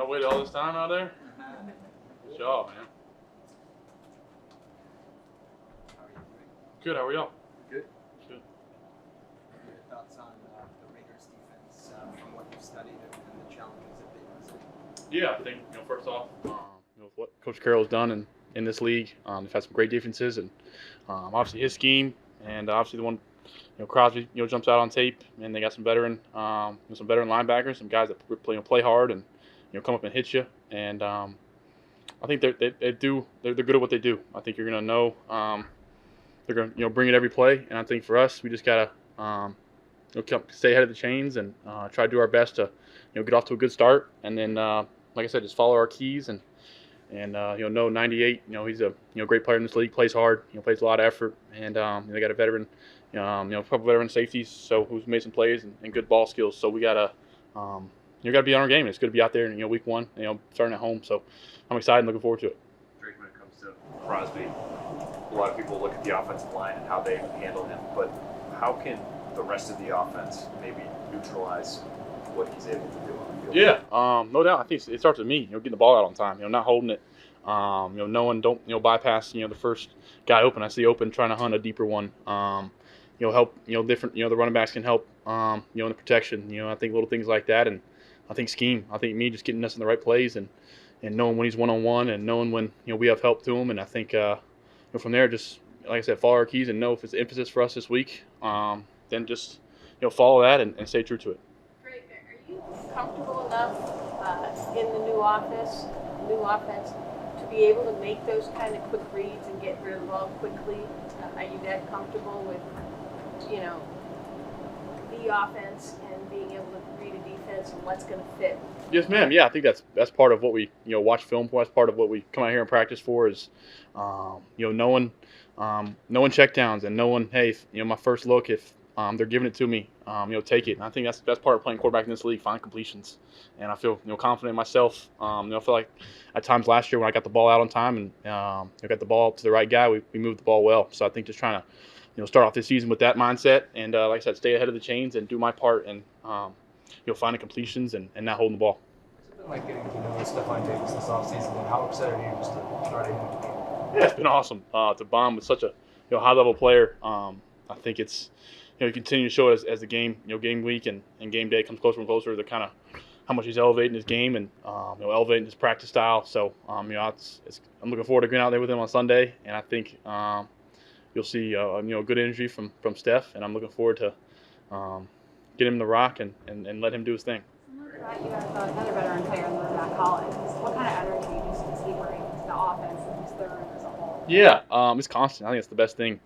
Y'all waited all this time out there? Good job, man. Good, how are y'all? Good. Good. Your thoughts on the Raiders defense from what you've studied and the challenges that they present? Yeah, I think, first off, with what Coach Carroll's done in this league, they've had some great defenses, and obviously his scheme, and obviously the one, Crosby, jumps out on tape, and they got some veteran linebackers, some guys that play hard and come up and hit you, and I think they're good at what they do. I think you're gonna know they're gonna bring it every play, and I think for us we just gotta stay ahead of the chains and try to do our best to get off to a good start, and then like I said, just follow our keys and know 98. He's a great player in this league. Plays hard. Plays a lot of effort, and they got a veteran. A couple veteran safeties, so who's made some plays and good ball skills. So we gotta be on our game. It's good to be out there in week one. Starting at home. So I'm excited and looking forward to it. Drake, when it comes to Crosby, a lot of people look at the offensive line and how they handle him, but how can the rest of the offense maybe neutralize what he's able to do on the field? Yeah, no doubt. I think it starts with me. Getting the ball out on time. Not holding it. Knowing don't bypass the first guy open. I see open, trying to hunt a deeper one. Help different. The running backs can help. In the protection. I think little things like that, and I think scheme. I think me just getting us in the right plays and knowing when he's one-on-one and knowing when we have help to him, and I think from there, just like I said, follow our keys and know if it's emphasis for us this week, then just follow that and stay true to it. Drake, are you comfortable enough in the new offense to be able to make those kind of quick reads and get rid of the ball quickly? Are you that comfortable with the offense and being able to read a defense and what's going to fit? Yes, ma'am. Yeah, I think that's part of what we watch film for. That's part of what we come out here and practice for is knowing checkdowns and knowing, hey, my first look, if they're giving it to me, take it. And I think that's part of playing quarterback in this league, find completions. And I feel confident in myself. I feel like at times last year when I got the ball out on time and got the ball to the right guy, we moved the ball well. So I think just trying to start off this season with that mindset and like I said, stay ahead of the chains and do my part and finding completions and not holding the ball. It's been like getting to know Stephon Diggs this offseason, and how excited are you just to start in the game? Yeah, it's been awesome to bond with such a high level player. I think it's you continue to show it as the game game week and game day comes closer and closer to kind of how much he's elevating his game and elevating his practice style. So I'm looking forward to going out there with him on Sunday, and I think you'll see good energy from Steph, and I'm looking forward to get him the rock and let him do his thing. You have another veteran player in Matt Collins. What kind of energy does he bring to the offense and just the room as a whole? Yeah, it's constant. I think it's the best thing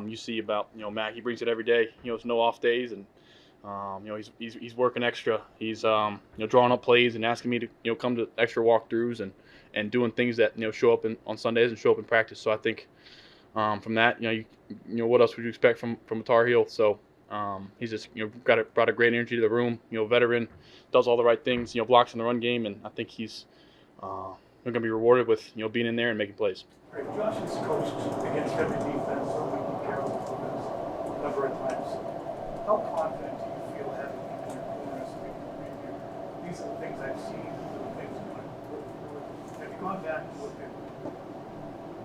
you see about Matt. He brings it every day. It's no off days, and he's working extra. He's drawing up plays and asking me to come to extra walkthroughs and doing things that show up on Sundays and show up in practice. So I think from that what else would you expect from a Tar Heel? So he's just brought a great energy to the room. Veteran, does all the right things. Blocks in the run game, and I think he's going to be rewarded with being in there and making plays. Right, Josh has coached against every defense so we can carry a number of times. How confident do you feel having him in your corner so we can review? These are the things I've seen, these are the things I'm looking for. Have you gone back and looked at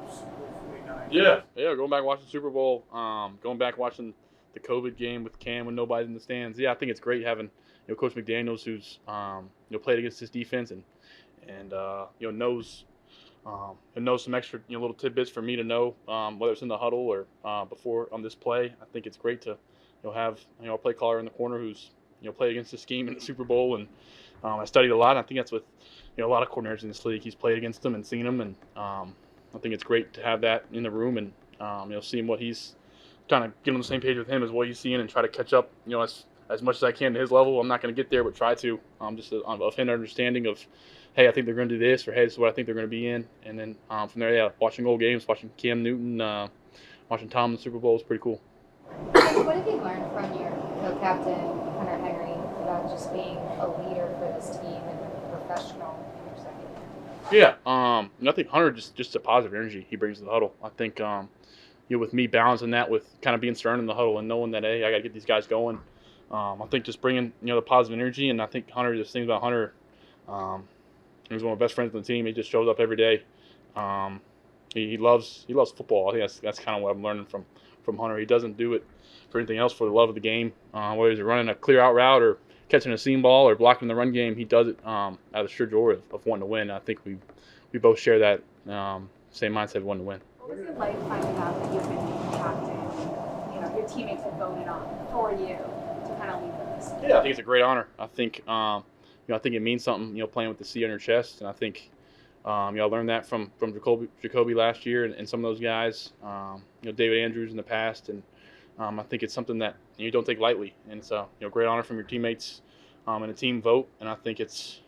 Super Bowl 49? Yeah, going back watching Super Bowl, going back watching the COVID game with Cam when nobody's in the stands. Yeah, I think it's great having Coach McDaniels who's played against this defense and knows some extra little tidbits for me to know whether it's in the huddle or before on this play. I think it's great to have a play caller in the corner who's played against this scheme in the Super Bowl, and I studied a lot. And I think that's with a lot of coordinators in this league. He's played against them and seen them, and I think it's great to have that in the room and seeing what he's kind of get on the same page with him as what he's seeing and try to catch up as much as I can to his level. I'm not going to get there, but try to just of him understanding of, hey, I think they're going to do this, or hey, this is what I think they're going to be in. And then from there, yeah, watching old games, watching Cam Newton, watching Tom in the Super Bowl is pretty cool. What have you learned from your co-captain, Hunter Henry, about just being a leader for this team and a professional in your second year? Yeah, I think Hunter just a positive energy he brings to the huddle. I think with me balancing that with kind of being stern in the huddle and knowing that, hey, I got to get these guys going. I think just bringing the positive energy, and I think Hunter, there's things about Hunter, He's one of my best friends on the team. He just shows up every day. Um, he loves football. I think that's kind of what I'm learning from Hunter. He doesn't do it for anything else, for the love of the game. Whether he's running a clear out route or catching a seam ball or blocking the run game, he does it out of the sheer joy of wanting to win. I think we both share that same mindset of wanting to win. What was it like finding out that you've been named captain? You know, your teammates have voted for you to kind of lead this. Yeah, I think it's a great honor. I think I think it means something. Playing with the C on your chest, and I think I learned that from Jacoby last year and some of those guys. David Andrews in the past, and I think it's something that you don't take lightly, and it's a great honor from your teammates and a team vote. And I think it's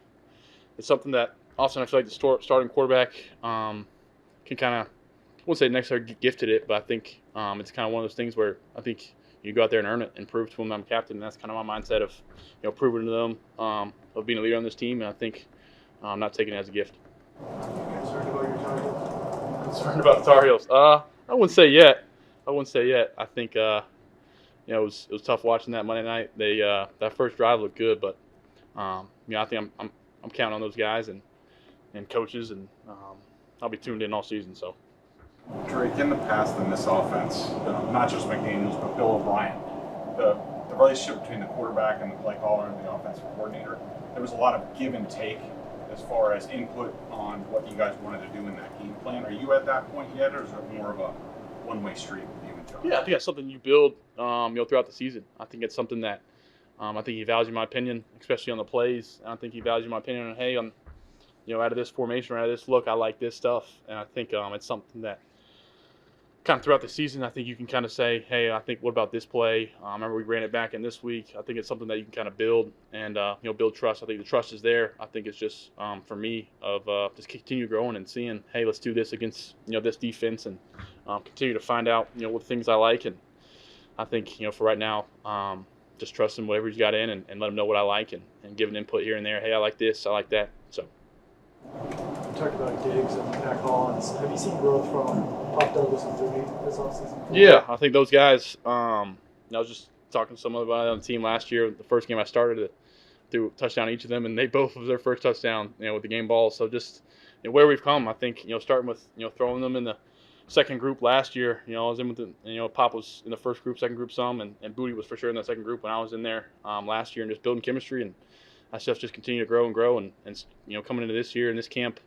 something that often I feel like the starting quarterback can kind of, I won't say necessarily gifted it, but I think it's kind of one of those things where I think you go out there and earn it and prove to them I'm captain. And that's kind of my mindset of proving to them of being a leader on this team. And I think I'm not taking it as a gift. Concerned about your Tar Heels? Concerned about the Tar Heels? I wouldn't say yet. I think it was tough watching that Monday night. They that first drive looked good, but I think I'm counting on those guys and coaches, and I'll be tuned in all season. So. Drake, in the past in this offense, not just McDaniels, but Bill O'Brien, the relationship between the quarterback and the play caller and the offensive coordinator, there was a lot of give and take as far as input on what you guys wanted to do in that game plan. Are you at that point yet, or is it more of a one-way street with you and Josh? Yeah, I think that's something you build throughout the season. I think it's something that I think he values my opinion, especially on the plays. And I think he values my opinion on, hey, out of this formation or out of this look, I like this stuff. And I think it's something that kind of throughout the season, I think you can kind of say, hey, I think, what about this play? Remember we ran it back in this week. I think it's something that you can kind of build and, build trust. I think the trust is there. I think it's just, for me, of just continue growing and seeing, hey, let's do this against, this defense and continue to find out, what things I like. And I think, for right now, just trust him, whatever he's got in, and let him know what I like and give an input here and there. Hey, I like this, I like that. So. You talked about Diggs and Mac Hollins. Have you seen growth from Pop Douglas and Dewey this offseason? Yeah, I think those guys. I was just talking to someone about it on the team last year. The first game I started, threw a touchdown each of them, and they both was their first touchdown. With the game ball. So just where we've come, I think starting with throwing them in the second group last year. I was in with Pop was in the first group, second group some, and Booty was for sure in the second group when I was in there last year, and just building chemistry and. That stuff just continue to grow and grow, and coming into this year in this camp,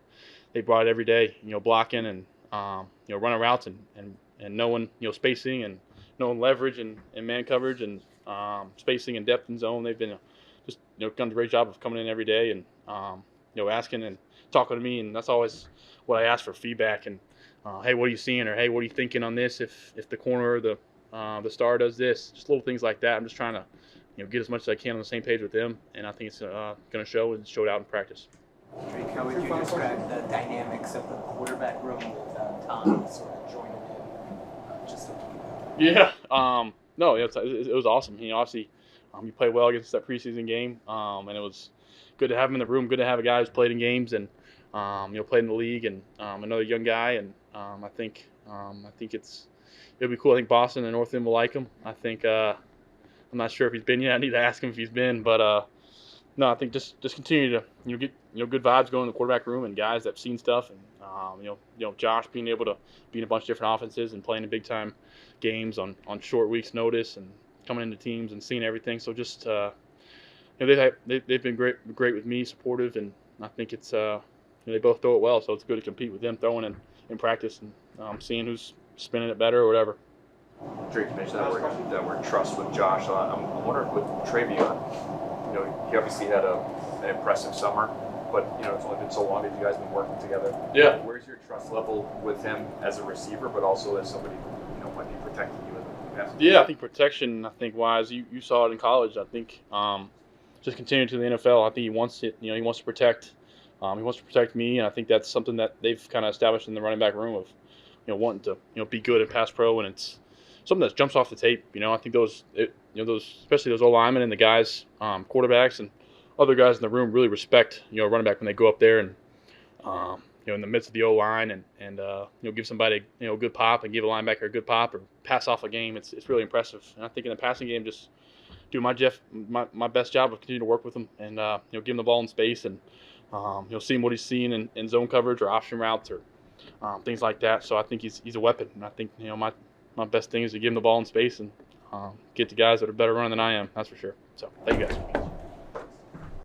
they brought it every day, blocking and running routes and knowing knowing and knowing leverage and man coverage and spacing and depth in zone. They've been just done a great job of coming in every day and asking and talking to me, and that's always what I ask for feedback and hey, what are you seeing, or hey, what are you thinking on this? If the corner or the star does this, just little things like that. I'm just trying to. Get as much as I can on the same page with them, and I think it's going to show and show it out in practice. Drake, how would you describe the dynamics of the quarterback room with Tom sort of joining in just a few? Yeah. No, it was awesome. Obviously, you played well against that preseason game, and it was good to have him in the room. Good to have a guy who's played in games and played in the league, and another young guy. And I think it'll be cool. I think Boston and North End will like him. I think. I'm not sure if he's been yet. I need to ask him if he's been, but no, I think just continue to get good vibes going in the quarterback room and guys that've seen stuff, and Josh being able to be in a bunch of different offenses and playing in big time games on short weeks notice and coming into teams and seeing everything. So just they've been great with me, supportive, and I think it's they both throw it well, so it's good to compete with them throwing in practice and seeing who's spinning it better or whatever. Drake, you mentioned that word trust with Josh. I'm wondering with Travion, he obviously had an impressive summer, but it's only been so long that you guys have been working together. Yeah. Where's your trust level with him as a receiver, but also as somebody who might be protecting you in the past? Yeah, I think protection. I think wise, you saw it in college. I think just continuing to the NFL. I think he wants it. He wants to protect. He wants to protect me, and I think that's something that they've kind of established in the running back room of wanting to be good at pass pro, and it's something that jumps off the tape. I think those especially those O-linemen and the guys, quarterbacks and other guys in the room really respect running back when they go up there and in the midst of the O-line and give somebody a good pop and give a linebacker a good pop or pass off a game. It's really impressive. And I think in the passing game, just do my best job of continuing to work with them and give them the ball in space and seeing what he's seeing in zone coverage or option routes or things like that. So I think he's a weapon, and I think my best thing is to give him the ball in space and get the guys that are better running than I am. That's for sure. So thank you guys.